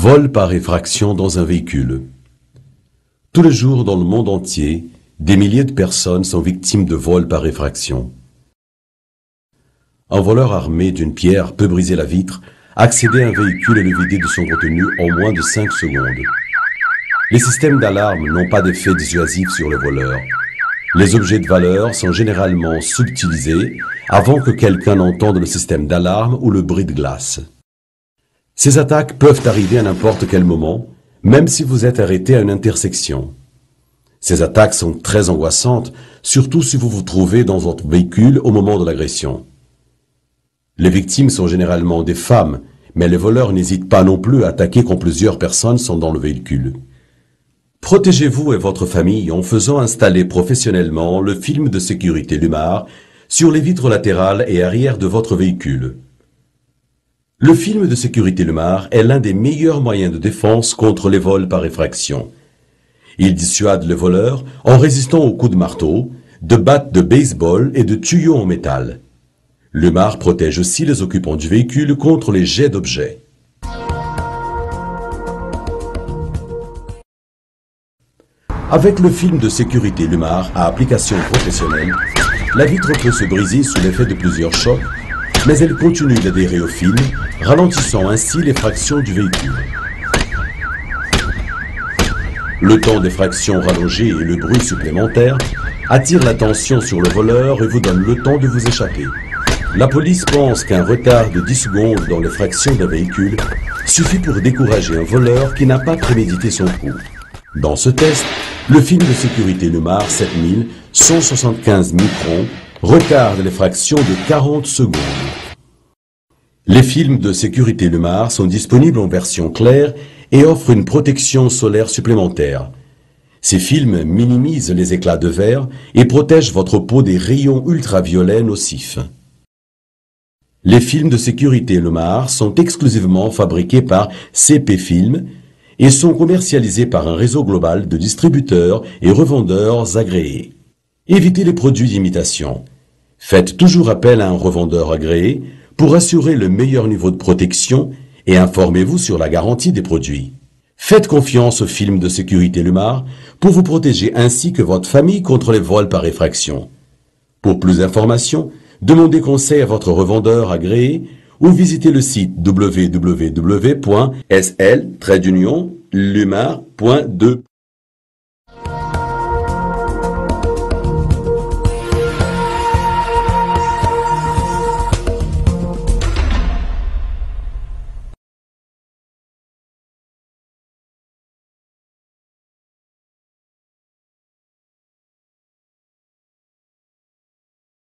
Vol par effraction dans un véhicule. Tous les jours dans le monde entier, des milliers de personnes sont victimes de vols par effraction. Un voleur armé d'une pierre peut briser la vitre, accéder à un véhicule et le vider de son contenu en moins de 5 secondes. Les systèmes d'alarme n'ont pas d'effet dissuasif sur le voleur. Les objets de valeur sont généralement subtilisés avant que quelqu'un n'entende le système d'alarme ou le bris de glace. Ces attaques peuvent arriver à n'importe quel moment, même si vous êtes arrêté à une intersection. Ces attaques sont très angoissantes, surtout si vous vous trouvez dans votre véhicule au moment de l'agression. Les victimes sont généralement des femmes, mais les voleurs n'hésitent pas non plus à attaquer quand plusieurs personnes sont dans le véhicule. Protégez-vous et votre famille en faisant installer professionnellement le film de sécurité Lumar sur les vitres latérales et arrière de votre véhicule. Le film de sécurité Lumar est l'un des meilleurs moyens de défense contre les vols par effraction. Il dissuade les voleurs en résistant aux coups de marteau, de battes de baseball et de tuyaux en métal. Lumar protège aussi les occupants du véhicule contre les jets d'objets. Avec le film de sécurité Lumar à application professionnelle, la vitre peut se briser sous l'effet de plusieurs chocs, mais elle continue d'adhérer au film, ralentissant ainsi l'effraction du véhicule. Le temps d'effraction rallongé et le bruit supplémentaire attirent l'attention sur le voleur et vous donnent le temps de vous échapper. La police pense qu'un retard de 10 secondes dans l'effraction d'un véhicule suffit pour décourager un voleur qui n'a pas prémédité son coup. Dans ce test, le film de sécurité Lumar 7175 microns retarde l'effraction de 40 secondes. Les films de sécurité Lumar sont disponibles en version claire et offrent une protection solaire supplémentaire. Ces films minimisent les éclats de verre et protègent votre peau des rayons ultraviolets nocifs. Les films de sécurité Lumar sont exclusivement fabriqués par CP Film et sont commercialisés par un réseau global de distributeurs et revendeurs agréés. Évitez les produits d'imitation. Faites toujours appel à un revendeur agréé pour assurer le meilleur niveau de protection et informez-vous sur la garantie des produits. Faites confiance aux films de sécurité Lumar pour vous protéger ainsi que votre famille contre les vols par effraction. Pour plus d'informations, demandez conseil à votre revendeur agréé ou visitez le site www.sl-lumar.2.